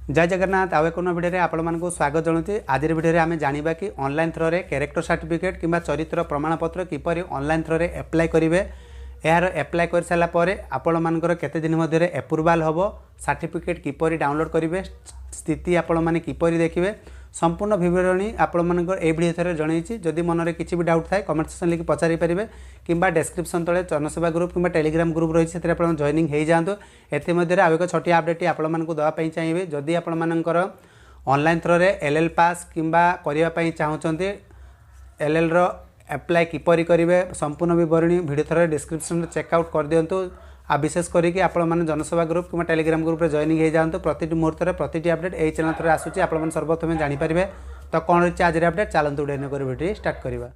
जय जगन्नाथ आउ एक भिडियो आपको स्वागत जनाऊँ। आज भिडियो आम जाना कि ऑनलाइन थ्रो रे कैरेक्टर सर्टिफिकेट किंबा चरित्र प्रमाणपत्र किपरि ऑनलाइन थ्रो रे एप्लाय करेंगे। यार एप्लाय कर सारापर आपण मानकर केते दिन मध्य एप्रूवाल हम सर्टिफिकेट किपरि डाउनलोड करेंगे, स्थिति आपण मैंने किपरि देखिए संपूर्ण विवरणी आपण मानकर ए भिडियो थरे जनईछि। जदि मन में किसी भी डाउट थाए कमेंट सेक्शन लिखि पचारि पारिबे किंबा डिस्क्रिप्शन तले जनसेवा ग्रुप किंबा टेलीग्राम ग्रुप रही है आप जॉइनिंग हो जातु। एमध्य आउ एक छोटी अपडेट आपण मानक देवाई चाहिए। जदि आपण मानकर ऑनलाइन थ्रो रे एलएल पास किंबा करने चाहते एलएल रो एप्लाय किपरि करेंगे संपूर्ण विवरणी भिडियो थरे डिस्क्रिप्शन चेकआउट कर दिंतु। आ विशेष करके आपण मैंने जनसेवा ग्रुप कि टेलीग्राम ग्रुप रे जॉइनिंग हो जातु। प्रति मुहूर्त प्रति अपडेट यही चैनल थ्रो आसूँ आप सर्वप्रथम जानीपारे। तो कौन रही आज अपडेट चलते वीडियो स्टार्ट करवा।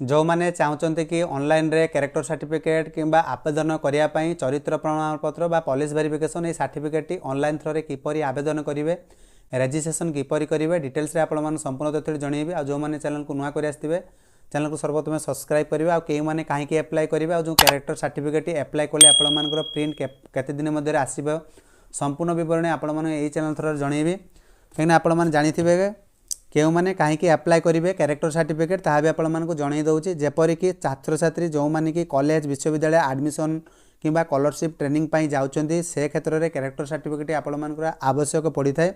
जो मैंने चाहते कि ऑनलाइन रे कैरेक्टर सर्टिफिकेट किंबा आवेदन करने चरित्र प्रमाणपत्र बा पुलिस वेरिफिकेशन ये सर्टिफिकेट ऑनलाइन थ्रो रे किपरि आवेदन करेंगे, रजिस्ट्रेशन किपरि करेंगे डिटेल्स आपण संपूर्ण तथ्य जनइबे। आ जो मैंने चैनल को नुआ कर आसथिबे चैनल को सर्वप्रथम सब्सक्राइब करेंगे। आ कई मैंने कहीं एप्लाय करेंगे, जो कैरेक्टर सर्टिफिकेट एप्लाय कले आपण प्रिंट केते दिन मध्य आसब संपूर्ण विवरणी आपण मैंने चैनल थ्रो जनइबे। कहीं आपण मैंने जानी क्यों मैंने कहीं एप्लाय करेंगे कैरेक्टर सर्टिफिकेट ता भी आपको जन दूसरी। जेपरिक छात्र छात्री जो मैंने कि कॉलेज विश्वविद्यालय एडमिशन किंबा स्कॉलरशिप ट्रेनिंग पाई जाउछंती से क्षेत्र में कैरेक्टर सर्टिफिकेट आपण आवश्यक पड़ता है।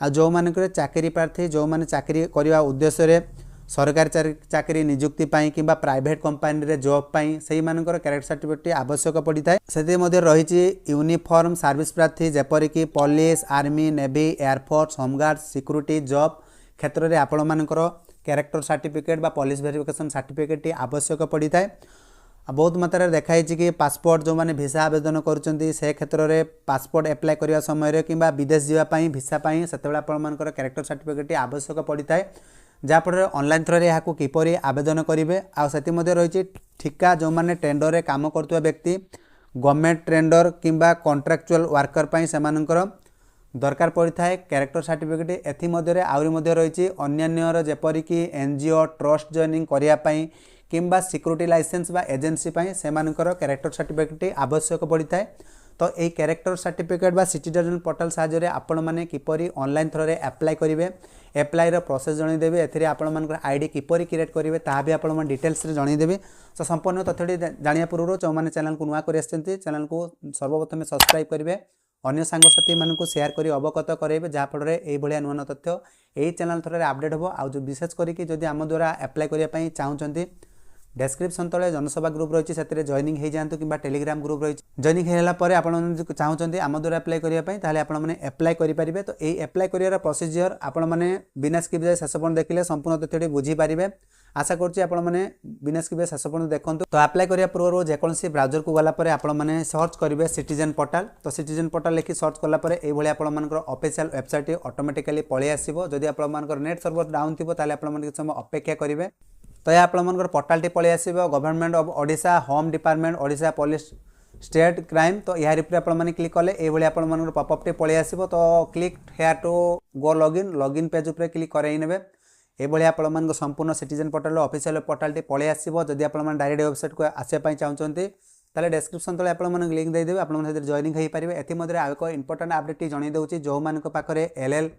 आ जो मानक चाकरी प्रार्थी जो मैंने चाकरी करने उद्देश्य सरकारी चाकरी नियुक्ति पाई किंबा प्राइवेट कंपनी रे जॉब पाई से मानकर कैरेक्टर सर्टिफिकेट आवश्यक पड़ता है। से रही यूनिफॉर्म सर्विस प्रार्थी जेपरिक police army navy air force home guard security job क्षेत्र में आपण मानकर कैरेक्टर सर्टिफिकेट बा पुलिस वेरिफिकेशन सर्टिफिकेट आवश्यक पड़ता है। बहुत मात्रा देखाई कि पासपोर्ट जो मैंने भिसा आवेदन करुँच से क्षेत्र में पासपोर्ट एप्लाय करने समय कि विदेश जावाई भिसा से आपर कैरेक्टर सर्टिफिकेट आवश्यक पड़ता है। जहाँफल ऑनलाइन थ्रो यहाँ किपरि आवेदन करेंगे। आती रही ठिका जो मैंने टेंडर में काम करुवा व्यक्ति गवर्नमेंट टेंडर किंबा कॉन्ट्रैक्चुअल वर्कर से दरकार पड़ता है कैरेक्टर सर्टिफिकेट। एथमध्य आहरी रही अन्य जेपरिक एनजीओ ट्रस्ट जॉइनिंग करने किंबा सिक्यूरीटी लाइसेंस बा एजेंसी से कैरेक्टर सर्टिफिकेट आवश्यक पड़ता है। तो ये कैरेक्टर सर्टिफिकेट बा सिटीजन पोर्टल साहाय्य आपण मैंने किपरि ऑनलाइन थ्रो रे एप्लाय करेंगे, एप्लायर प्रोसेस जनईदेवे। एथिरे आपण मानकर आईडी किपरि क्रिएट करेंगे ता भी आपण डिटेल्स रे जनईदेवे। तो संपूर्ण तथ्यटी जानिया पूर्व जो मैंने चैनल को नुआ कर चैनल को सर्वप्रथम सब्सक्राइब करेंगे, अन्य सांगसाथी मानक शेयर कर अवगत करेंगे जहाँफल ये नुआ नुआ तथ्य यही चैनल थ्रो रे अपडेट हो। आ विशेष करके जदि आम द्वारा एप्लाय करने चाहते डिस्क्रिप्शन तले जनसेवा ग्रुप रही है जॉइनिंग हो जातु कि टेलीग्राम ग्रुप रही जॉइनिंग होगा चाहते आम द्वारा एप्लाय करने आपने एप्लाय करेंगे। तो ये एप्लाय कर प्रोसीजर आपण मैंने बिना स्किप जाए शेष पर्यंत देखिले संपूर्ण तथ्यटी बुझीपारे। आशा करुँचे आपने बिना स्किप शेष पर्यंत देखो। तो एप्लाय करने पूर्व जेकोसी ब्राउजर को गलापर आपने सर्च करेंगे सिटीजन पोर्टाल। तो सिटीजन पोर्टाल लिखि सर्च कलापर ये ऑफिशियल वेबसाइट ऑटोमेटिकली पलि आसो। जदि आप नेट सर्वर डाउन थी आप समय अपेक्षा करेंगे। तो यह आपंकर पोर्टाल टी पलि आस government of Odisha home department Odisha police state crime. तो यार आपने क्लिक कले ये आप पॉपअप टी पलि आस। तो click here to go login page उपर क्लिक करने ये आप संपूर्ण सिटीजन पोर्टाल ऑफिशियल पोर्टाल टी पलि आसो। जदि आप डायरेक्ट वेबसाइट को आसापी चाहते ताले डिस्क्रिप्शन तले आप लिंक देदेवे आप जॉइनिंग हो पारे। एमध्य आउ एक इंपोर्टेंट अपडेट जन दूसरी जो मान पाखे एलएल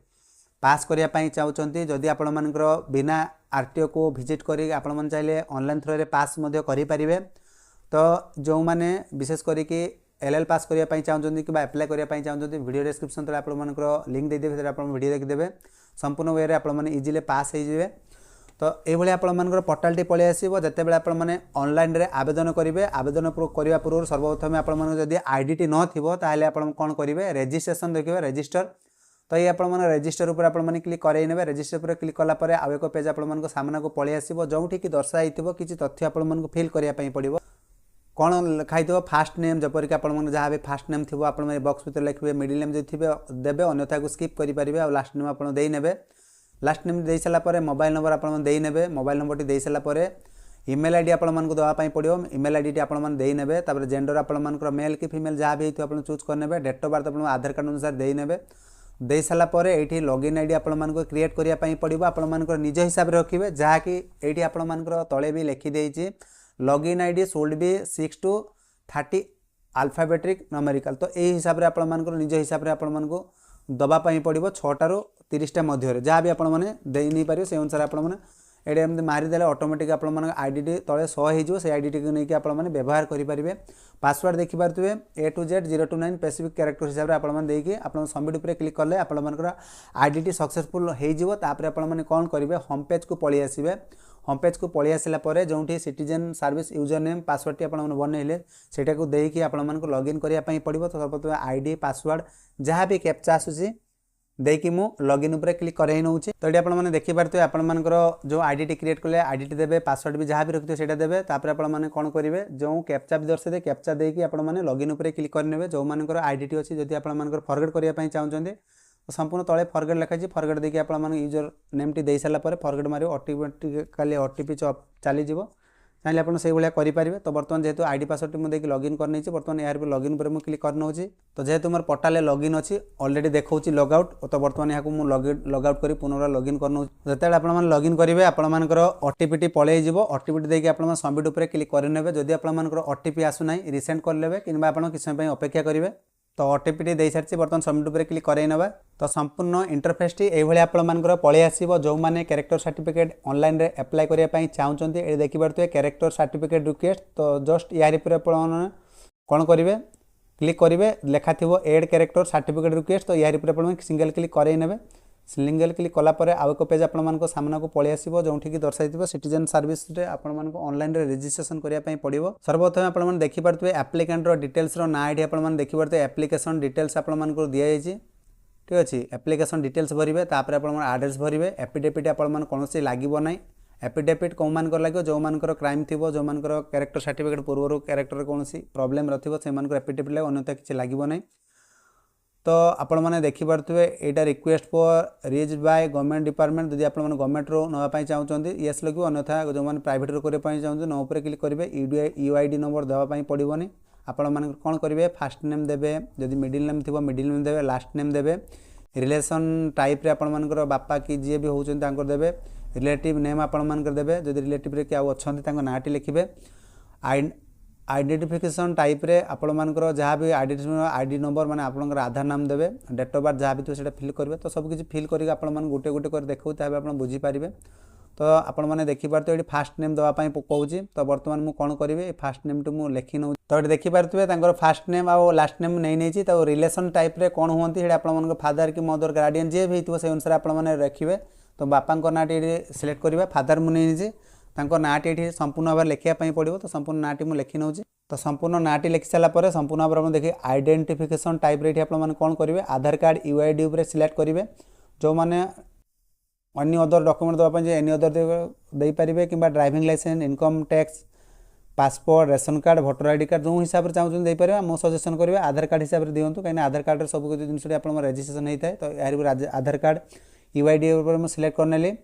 पास करने चाहते जदि आपण मानकर बिना आरटीओ को विजिट करी आपण चाहिए ऑनलाइन थ्रो रे पास करें। तो जो मैंने विशेष करके एलएल पास करने चाहते कि एप्लाय करने चाहते वीडियो डिस्क्रिप्शन तले आपंकर लिंक देदेवे आप वीडियो देखिदेवे संपूर्ण वे आपने इजिली पास हो। तो ये आपर पोर्टाल टी पलि आसो। जिते आपने ऑनलाइन रे आवेदन करेंगे आवेदन करने पूर्व सर्वप्रथम आपड़ी आईडी टी नथिबो ताहले आपण कौन करेंगे रजिस्ट्रेशन देखिए रजिस्टर। तो ये आप रजिस्टर उपर आपने क्लिक करेंगे। रजिस्टर पर क्लिक कलापर आउ एक पेज आप सामना को पलि आसो जो कि दर्शाई किसी तथ्य आपको फिल करने पड़ो। कौन लिखाई फास्ट नेम जपरिक आप जहाँ भी फास्ट नेम थी आप बॉक्स भर लिखे मिडिल नेम जो थे देवे अन्यथा को स्किप करेंगे। आ लास्ट नेम आप देने लास्ट नेम दे सारापर मोबाइल नंबर आप देने मोबाइल नंबर टी दे सारापर ईमेल आईडी आपको देवाई पड़ो। ईमेल आईडी टी आपने तापर जेंडर आपर मेल कि फीमेल जहाँ भी हो आप चूज करने डेट ऑफ बर्थ आप आधार कार्ड अनुसार देने दे सारापर ये लॉगिन आईडी आपको क्रिएट करने पड़ो। आप निज हिसाब से रखिए जहाँकि ये आपर तले भी लिखिदे login ID should be 6 to 30 alphabetic numerical. तो यही हिसाब से आपको निज हिसाब से आपको दबापाई पड़ो 6 रू 30टा मध्य जहाँ भी आपण मैंने दे नहीं पारे से अनुसार आपण मैंने ये एमती मारिदेले ऑटोमेटिक आप आईडी तले 100 हो से आईडी को लेकिन आपने व्यवहार करेंगे। पासवर्ड देखिपे A to Z 0 to 9 specific character हिसाब से आपकी आप सबमिट उपर क्लिक कले आपर आईडी सक्सेसफुल होपर आपने कौन करेंगे होम पेज को पलि आसवे। होम पेज को पलि आसापर जो citizen service user name password T आपने बनइले सेटा को देकी आपको लॉगिन करने पड़ो। तो सर्वप्रथम आईडी पासवर्ड जहाँ भी कैप्चा आसूसी देकी मु लॉगिन उपर क्लिक कराई नौ। तो ये आपने देखिपे आपर जो आईडी क्रिएट कले आईडी देवे पासवर्ड भी जहाँ भी रखिए से देवे आपने कौन करेंगे जो कैप्चा भी दर्शाए कैप्चा देकी आपने लॉगिन उपर क्लिक करने जो मानकर आईडी अच्छी जब आप फरगेट करने चाहते तो संपूर्ण तले फरगेट लिखाई फरगेट देकी आप यूजर नेम टी दे सारापर फरगेट मारे ऑटोमेटिकली ओटीपी चलीज चाहिए आप से भाया करेंगे। तो बर्तमान जेहेतु आईडी पासवर्ड मुझे लॉगिन करनी बर्तमान यार लॉगिन पर मुझे क्लिक करना। तो जेहेतु मोर पोर्टाल लॉगिन अच्छी ऑलरेडी देखा लॉगआउट तो बर्तमान यहाँ मुझे लॉगआउट कर पुनः लॉगिन करना। जिते आप लॉगिन करेंगे आपर ओटीपी पलैज ओटीपी देकी आप सबमिट उपर क्लिक करेंगे। जदि आपर ओटीपी आसूना रिसेंड करले कि किसी समय अपेक्षा करेंगे तो ओटीपी टी दे सारी बर्तमान सबमिट उपर क्लिक करवा। तो संपूर्ण इंटरफेस टी ये आपर पलि आसो जो मैंने कैरेक्टर सर्टिफिकेट ऑनलाइन रे अप्लाई करने चाहते ये देखिपे कैरेक्टर सर्टिफिकेट रिक्वेस्ट। तो जस्ट यार कौन करेंगे क्लिक करेंगे लेखा थी एड कैरेक्टर सर्टिफिकेट रिक्वेस्ट। तो यार सिंगल क्लिक करे सिंगल क्लिक कलापर आउ एक पेज आप सामना को पलि आसो जो दर्शाई सिटीजन सर्विस आपको ऑनलाइन रजिस्ट्रेशन करने पड़ो। सर्वप्रथम आपने देखिपे एप्लिकेंट डिटेल्स ना ये आपने देखिपे एप्लिकेशन डिटेल्स आपको दिखाई ठीक अच्छे। एप्लिकेशन डिटेल्स भरवे तापर आप आड्रेस भरवे एफिडेविट आपन कौन लगे ना एफिडेविट कौ मान लगे जो मान क्राइम थी जो मान कैरेक्टर सर्टिफिकेट पूर्व कैरेक्टर कौन प्रोब्लेम रही से एफिडेविट लगे अन्यथा किसी लगे ना। तो आपण मैंने देखिपे यहाँ request for reach by government department जब आप गवर्नमेंट रो नापी चाहते येस लगे अन्यथा जो मैंने प्राइवेट रो करने चाहते नो उपर क्लिक करेंगे यूआईडी नंबर देवाई पड़ोनी। आपण मैंने कौन करेंगे फास्ट नेम देवे जदि मिडिल नेम थी मिडिल नेम देवे लास्ट नेम देवे रिलेशन टाइप रे आपण बापा कि जी भी होते देवे रिलेटिव नेम आपण देवे जदि रिलेटिव रे क्या अच्छा नाटी लिखे आइडेंटिफिकेशन टाइप रे आपण मानकर जहाँ भी आईडी नंबर माने आपनकर आधार नाम देवे डेट ऑफ बर्थ जहाँ भी तो से फिल करेंगे। तो सब किसी फिल करके आपण मान गोटे गोटे कर देखो तब आप बुझीपारे। तो आपण मैंने देखिपे ये फास्ट नेम देवाई कहूँ। तो बर्तमान मुझे कौन करेंगे फास्ट नेम टू मुझे लिखी नौ। तो ये देखिपे फास्ट नेम आ लास्ट नेम नहीं तो रिलेशन टाइप रे कौन होती है आप फादर कि मदर गार्डियन जी भी से अनुसार आपने रखिए। तो बापा ना सिलेक्ट करेंगे फादर मुझे नाटी ये संपूर्ण भाव लिखापी पड़ो। तो संपूर्ण नाटी मुझे लिखी नौ। तो संपूर्ण नाटी लिखि सारापर संपूर्ण भाव में देखिए आइडेंटिफिकेशन टाइप रे आप कौन करेंगे आधार कार्ड यूआईडी उपर सिलेक्ट करेंगे जो मैंने अन्य अदर डॉक्यूमेंट देवाई एनी अदर दे पारे कि driving licence income tax passport ration card voter ID card जो हिसाब से चाहते देपारे मो सजेसन करेंगे आधार कार्ड हिसाब से दिंतु कहीं आधार कार्ड सब जिन आप रजिस्ट्रेशन होता है। तो यार आधार कार्ड यूआईडी उपर सिलेक्ट करने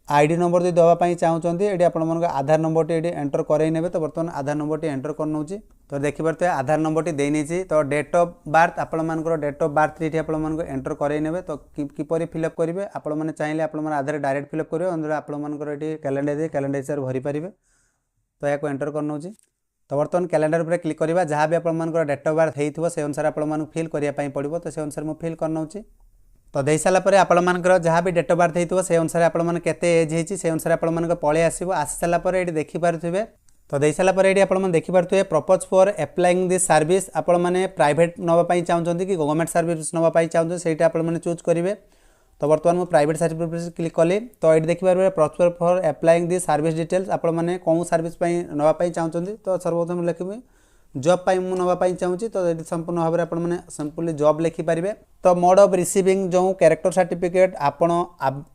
आईडी नंबर जो देवाई चाहते ये आप आधार नंबर टी एंटर करे। तो बर्तमान आधार नंबर टी एंटर कर नौ। तो देखिपे आधार नंबर टी देनी। तो डेट ऑफ बर्थ आपर डेट ऑफ बर्थ ये आपको एंटर करे। तो किपर फिलअप करेंगे आपने चाहिए आप आधार डायरेक्ट फिलअप करेंगे अंदर आपंकर कैलेंडर हिसाब से भरी पारे। तो या एंटर कर नौ। तो बर्तमान कैलेंडर पर क्लिक करवा जहाँ भी आपंकर डेट ऑफ बर्थ होता से अनुसार आपको फिल करने पड़ो। तो से अनुसार मुझे फिल कर नौ। तो दे सारापर आपर जहाँ भी डेट ऑफ बर्थ होता से अनुसार आपने एज होती से अनुसार आप पलि आस सारापर ये देखिपे। तो दे सारापर ये आप देखिपे purpose for applying this service आपने प्राइवेट नापी चाहते कि गवर्नमेंट सर्विस नापी चाहते से आपने चूज करेंगे। तो बर्तमान मुझे प्राइवेट सर्विस क्लिक कली। तो ये देखिए propose for applying this service details आपने कौन सर्विस नापी चाहते। तो सर्वप्रथम लिखी जॉब पाई मु नापी चाहूँगी। तो ये संपूर्ण भाव में आपने सिंपली जॉब लिखिपारे। तो मोड ऑफ रिसीविंग जो कैरेक्टर सर्टिफिकेट आपड़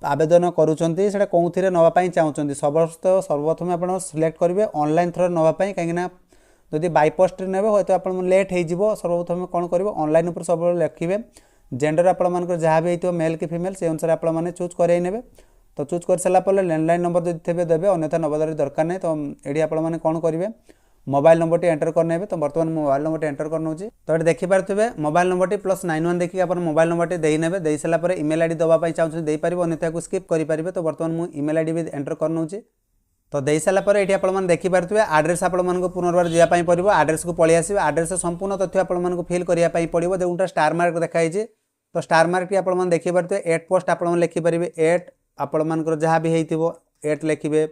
आवेदन करुँचे से कौन थी नापी चाहते सर्वप्रथम आप सिलेक्ट करेंगे ऑनलाइन थ्रो नापी कहीं जदि बाईपोस्ट ने तो आप लेट हो सर्वप्रथम कौन करेंगे ऑनलाइन उपर सब लिखे जेंडर आप जहाँ भी होता मेल कि फीमेल से अनुसार आपने चूज करे। तो चूज कर सारापर लैंडलाइन नंबर जो थे देवे अन्यथा नंबर दरकार नहीं। तो ये आपने कौन करेंगे मोबाइल नंबर टी एंटर करने। तो बर्तमान मोबाइल नंबर टी एंटर कर नौ। तो ये देखिपे मोबाइल नंबर टी +91 देखिए आप मोबाइल नंबर टी देने दे सारापर इमेल आईडी देवाई चाहते देपारे अन्यथा को स्किप करेंगे। तो बर्तमान मुझे इमेल आईडी भी एंटर कर नौ। तो दे सारापर ये आपने देखिपे आड्रेस आपको पुनर्बार जावाई पड़ो आड्रेस को पलि आस आड्रेस संपूर्ण तथ्य आपको फिल करने पड़ो जोटा स्टार मार्क देखाई तो स्टार मार्क आप देखी पारे 8 पोस्ट आप लिखिपारे 8 आपण मानकर जहाँ भी हो 8 लिखे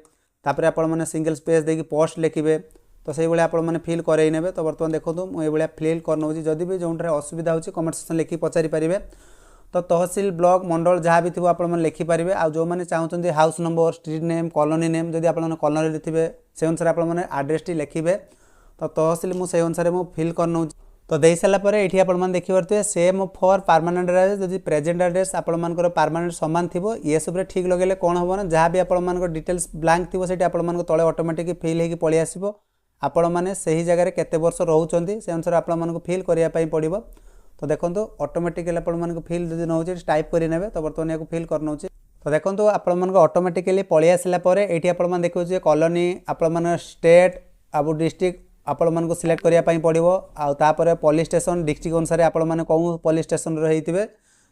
तापर आप सिंगल स्पेस देकी पोस्ट लिखे तो से भाई आपने फिल करई ने। तो बर्तमान देखो मुझे फिल कर जदि भी जो असुविधा हो कमेंट सेक्शन लिखि पचारि पारे। तो तहसील ब्लॉक मंडल जहाँ भी थी आप लिखिपारे। आ जो मैंने चाहते house number street name colony name जदि आप कॉलोनी थे से अनुसार आप आड्रेस टी लिखे। तो तहसील मुझे अनुसार फिल कर तो दे सारापर ये आप देखिए सेम फॉर परमानेंट एड्रेस जब प्रेजेंट एड्रेस आपर परमानेंट सामान थी ये सब ठीक लगे कौन हम ना जहाँ भी आप डिटेल्स ब्लांक थी से तले ऑटोमेटिक फिल हो पलि आसो आपण मैंने से ही जगह केते वर्ष रोचे से अनुसार आपको फिल करने पड़ो। तो देखो ऑटोमेटिकली आपको फिल जब नौ टाइप करेंगे तो बर्तमान या फिल कर नौ। तो देखो आपको ऑटोमेटिकली पलि आसला ये आप देखिए कॉलोनी आप स्टेट अब डिस्ट्रिक्ट आपण को सिलेक्ट करने पड़ो। आपर पुलिस स्टेशन डिस्ट्रिक्ट अनुसार आपने कौन पुलिस स्टेशन रही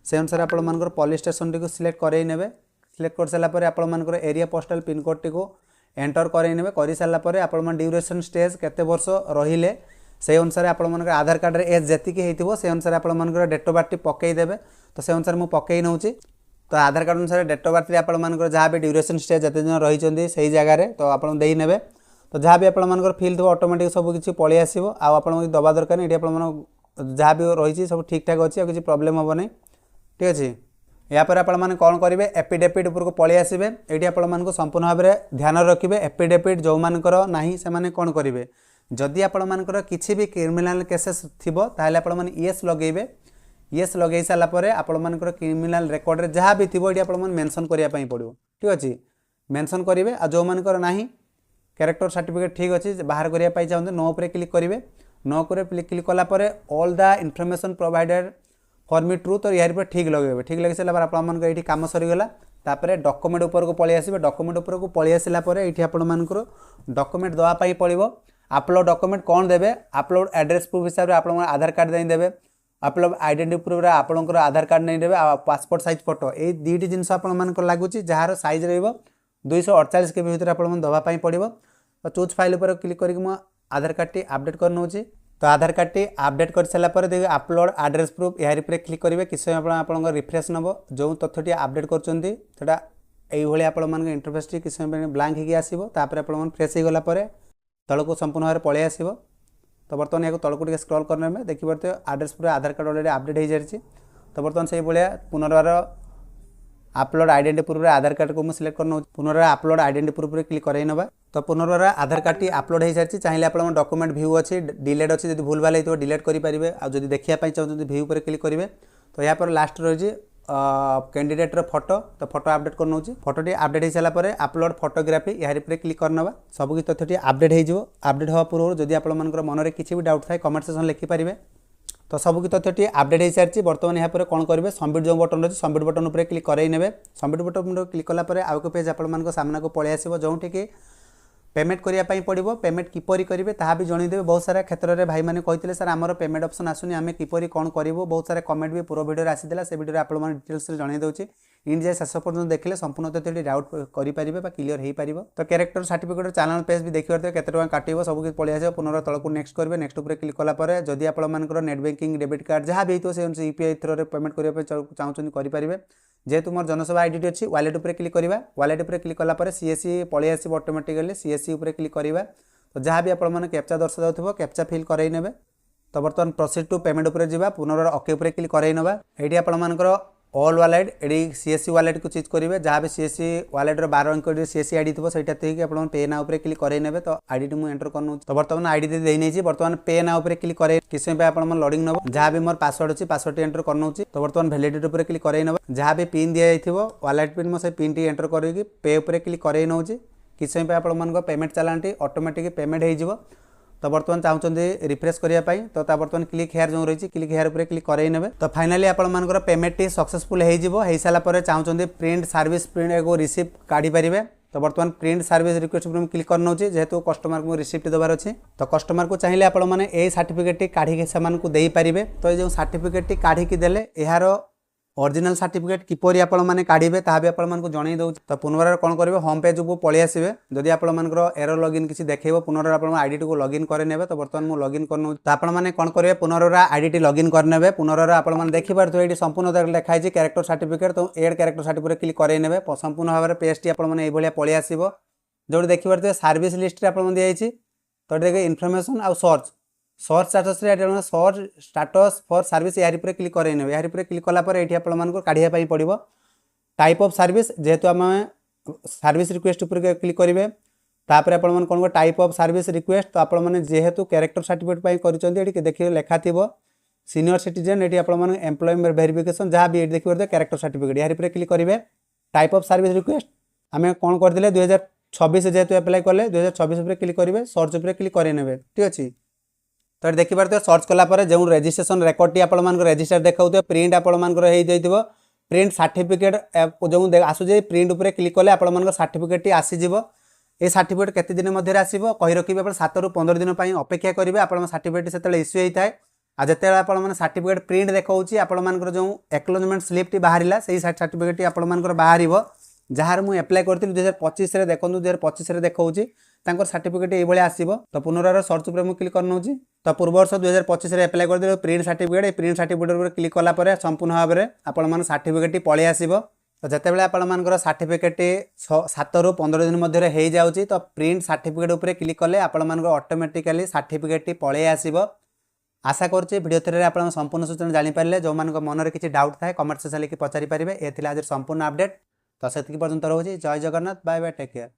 से अनुसार आपर पुलिस स्टेशन टी सिलेक्ट करई ने। सिलेक्ट कर सारापर आपर एरिया पोस्टल पिनकोड टी एंटर करई ने। कर सारापर आप ड्यूरेशन स्टेज केते वर्ष रहिले से अनुसार आपर आधार कार्ड रे एज जी हो से अनुसार आपर डेट ऑफ बर्थ पकईदेवे। तो से अनुसार मुझे पकई नौ। तो आधार कार्ड अनुसार डेट ऑफ बर्थ आपर जहाँ भी ड्यूरेशन स्टेज जिते दिन रही से जगह तो आप देने। तो जहाँ भी आपर फिल थो ऑटोमेटिक सब किसी पलि आसो आप दबा दरकार ये आप जहाँ भी रही सब ठीक ठाक अच्छी किसी प्रोब्लेम हम नहीं ठीक अच्छे। यापर आपने कौन करेंगे एफिडेविट उपरको पलि आसबे ये आपको संपूर्ण भाव में ध्यान रखिए। एफिडेविट जो मानकर नहीं से कौन करेंगे जदि आपर किसी भी क्रिमिनाल केसेस थी ताहले आपने येस लगेबे। येस लगे सारापर आपर क्रिमिनाल रेकर्ड रे जहाँ भी थी ये आप मेंशन करने पड़ो ठीक अच्छे मेंशन करेंगे। आ जो मानकर नहीं कैरेक्टर सर्टिफिकेट ठीक अच्छे बाहर करने चाहते नो पर क्लिक करेंगे। नो पर क्लिक कलापर all the information provided for me true तो यार पर ठीक लगे। ठीक लगे सारा आप ये कम सरीगला तापर डॉक्यूमेंट उपर को पलि आसबे। डॉक्यूमेंट उपर को पलि आसला ये आपंकर डॉक्यूमेंट दवाई पड़ो। अपलोड डॉक्यूमेंट कौन देवे अपलोड एड्रेस प्रूफ हिसाब से आप आधार कार्ड नहीं देवे। अपलोड आइडेंटिटी प्रूफ आपंकर आधार कार्ड नहीं देवे पासपोर्ट साइज फोटो ये दुईटी जिनस आप लगुच जार साइज रो 248 KB भितर आप दवाई पड़ो। तो चूज फाइल पर क्लिक करके आधार कार्ड टी अपडेट कर नौ। तो आधार कार्ड टी अपडेट कर सारापर देखिए अपलोड एड्रेस प्रूफ यार क्लिक करेंगे किस समय आप रिफ्रेश नब जो तथ्यटी अपडेट करा ये आप इंटरफेस टी किस समय ब्लांक होगी आसो। आप फ्रेश हो गलापर तलक संपूर्ण भाव में पलि आसो। तो बर्तमान या तलक स्क्रॉल करने देखिए एड्रेस प्रूफ आधार कार्ड अलरेडी अपडेट हो जाए। तो बर्तमान से भाया पुनर्बार अपलोड आइडेंटिटी प्रूफ आधार कार्ड को मुझे सिलेक्ट करना पुनर्बार अपलोड आइडेंटिटी प्रूफ क्लिक कर ना। तो पुनर्बार आधार कार्ड टी अपलोड हो सारी चाहिए आप डॉक्यूमेंट व्यू अच्छी डिलीट अच्छी जब भूल भाल हो डिलीट करेंगे। आज देखा चाहते व्यू पर क्लिक करेंगे। तो यहाँ पर लास्ट रही कैंडिडेट फोटो तो फोटो अपडेट कर नौ। फोटोटी अपडेट हो सारापर अपलोड फोटोग्राफी यार पर क्लिक करना सब किसी तथ्यटी अपडेट हो अपडेट हवा पूर्व जदि आप मन में किसी भी डाउट थाए कमेंट सेक्शन लिखिपारे। तो सबकि तथ्यटी अपडेट हो सारी बर्तमान यहाँ पर कौन करेंगे सबमिट जो बटन अच्छी सबमिट बटन पर क्लिक करने। सबमिट बटन क्लिक कलापर आउ एक पेज आप सामना को पलि आसो जो कि पेमेंट करने पड़ो। पेमेंट किपरि करेंगे ता भी जनईदेवे। बहुत सारा क्षेत्र में भाई मैंने कहते सर आमर पेमेंट ऑप्शन आसुनी आम किपरि कौन करूँ बहुत सारा कमेंट भी पूरा वीडियो आसाला से वीडियो आप डिटेल्स जन दूसरी इन जाए शेष पर्यटन देखिए संपूर्ण तथ्य डाउट करेंगे क्लियर हो पार। तो कैरेक्टर सर्टिफिकेट चैनल पेज भी देखिए केते टका काटो सब किसी पलि आस पुनः तलक नेक्स्ट करेंगे। नेक्स्ट उपर क्लिक कलापर जदि आपर नेट बैंकिंग डेबिट कार्ड जहाँ भी हो से यूपीआई थ्रो पेमेंट करने चाहते करेंगे। जेहेतु मोर जनसेवा आईडी अच्छी वालेट उपर क्लिक करवा वालेट उपर क्लिक कलापर सीएससी पलि आसो ऑटोमेटिकली सीएससी उपर क्लिक करवा। तो जहाँ भी आप कैप्चा दर्शा जाऊँ कैप्चा फिल करई ने। तो बर्तमान प्रोसीड टू पेमेंट उपर जा पुनर्बार ओके उपर क्लिक करई ना। ये आपर ऑल वालेट ये सीएससी वालेट को चूज करेंगे जहाँ भी सीएससी वालेट 12 अंक सीएससी आईडी थो सहीटा थी आप पे ना उपर क्लिक करई ने। तो आईडी टी मुझे एंटर कर। तो बर्तमान आईडी दे बर्तमान पे ना उपर क्लिक करे किस समय आप लोडिंग नब जहाँ भी मोर पासवर्ड अच्छी पासवर्ड एंटर कर। तो बर्तमान वैलिडिटी उपर क्लिक करई ना जहाँ भी पिन दिया वालेट पिन से पिन टी एंटर करके पे उपर क्लिक करई नौ किस समय आप पेमेंट चलानी ऑटोमेटिक पेमेंट हो। तो बर्तमान चाहते रिफ्रेश करने तो बर्तमान क्लिक हेयर जो रही क्लिक हेयर पर क्लिक करई ने। तो फाइनाली आपर पेमेंट टी सक्सेसफुल हो सारापर चाहते प्रिंट सर्विस प्रिंट को रिसीप्ट काढ़ी पारे। तो बर्तमान प्रिंट सर्विस रिक्वेस्ट क्लिक कर नौ जेहेतु कस्टमर को रिसीप्ट देवार अच्छे। तो कस्टमर को चाहिए आपने सर्टिफिकेट टी काढ़ी से दे पारे। तो ये सर्टिफिकेट टी काढ़ी देले यार ओरिजिनल सर्टिफिकेट किपरि आपण माने काढिबे ताहा भी आपण मानकु जणाई दउ। तो पुनराय कोन करिवे होम पेज को पळि आसीबे। जदि आपण मानकर एरर लॉगिन किछि देखेबो पुनराय आपण आईडी को लॉगिन करे नेबे। तो वर्तमान मु लॉगिन करनु तो आपण माने कोन करिवे पुनराय आईडी लॉगिन कर नेबे। पुनराय आपण माने देखि पारथो एठी संपूर्ण लेखा छि कैरेक्टर सर्टिफिकेट। तो ऐड कैरेक्टर सर्टिफिकेट क्लिक करे नेबे। संपूर्ण भाबरे पेज टी आपण माने ए भलिया पळि आसीबो। जोड देखि पारथो सर्विस लिस्ट रे आपण माने दियाइछि। तो देखे इनफॉरमेशन आ सर्च स्टाटस रे सर्च स्टाटस फॉर सर्विस यारी पर क्लिक करे नेबे। यारी पर क्लिक कला पर एठी आपण मानको काढिया पई पड़िबो टाइप ऑफ सर्विस। जेहेतु आम सर्विस रिक्वेस्ट पर क्लिक करेंगे तापर आपण मन कोन टाइप ऑफ सर्विस रिक्वेस्ट। तो आपण माने जेहेतु कैरेक्टर सर्टिफिकेट पई करिसंती एठी देखियो लेखा थिबो सीनियर सिटीजन। एठी आपण मन एम्प्लॉयमेंट वेरिफिकेशन जहाँ भी देखियो कैरेक्टर सर्टिफिकेट यारी पर क्लिक करेंगे टाइप ऑफ सर्विस रिक्वेस्ट आम कौन करदे 2026 जेहेतु अप्लाई कले 2026 पर क्लिक करेंगे सर्च पर क्लिक करे नेबे। ठीक अछि। तो देखि पारथो सर्च कला पर जो रजिस्ट्रेशन रेकर्ड टी आपण मान रजिस्टर देखाउथो प्रिंट आपण मान हेइ जाइथिबो। प्रिंट सर्टिफिकेट जो आसुजे प्रिंट उपर क्लिक कले आपण मान सर्टिफिकेट टी आसी जिवो। ए सर्टिफिकेट केते दिन मध्य आसीबो कहि रखिबे। आपण 7 रु 15 दिन पई अपेक्षा करिवे। आपण सर्टिफिकेट सेतले इश्यू हेइथाय। आ जते आपण मान सर्टिफिकेट प्रिंट देखाउची आपण मान जो एक्नॉलेजमेंट स्लिप टी बाहरिला सेही सर्टिफिकेट टी आपण मान बाहरिबो। जहाँ मु अप्लाई करथिल 2025 रे देखंतु 2025 रे देखाउची तांकर सर्टिफिकेट ए भले आसीबो। तो पुनराय सर्च पर मु क्लिक करनोची। तो पूर्व वर्ष 2025 रे अप्लाई करथिल प्रिंट सर्टिफिकेट प्रिंट सर्टिफिकेट पर क्लिक कला पर संपूर्ण भाव में आपण मान सर्टिफिकेट टी पळि आसीबो। तो जते बेले आपण मानकर सर्टिफिकेट 7 रु 15 दिन मध्य हेइ जाउची। तो प्रिंट सर्टिफिकेट उपर क्लिक कले आपण मानकर ऑटोमेटिकली सर्टिफिकेट टी पळि आसीबो। आशा करछि वीडियो थ्रे आपण संपूर्ण सूचना जानि पारले। जो मानक मन रे किछि डाउट थाए कमेंट सेक्शन लिखि पचारि पारिबे। ए थिला आज संपूर्ण अपडेट। तो सेतिकि पर्यंत रहउची। जय Jagannath bye bye take care.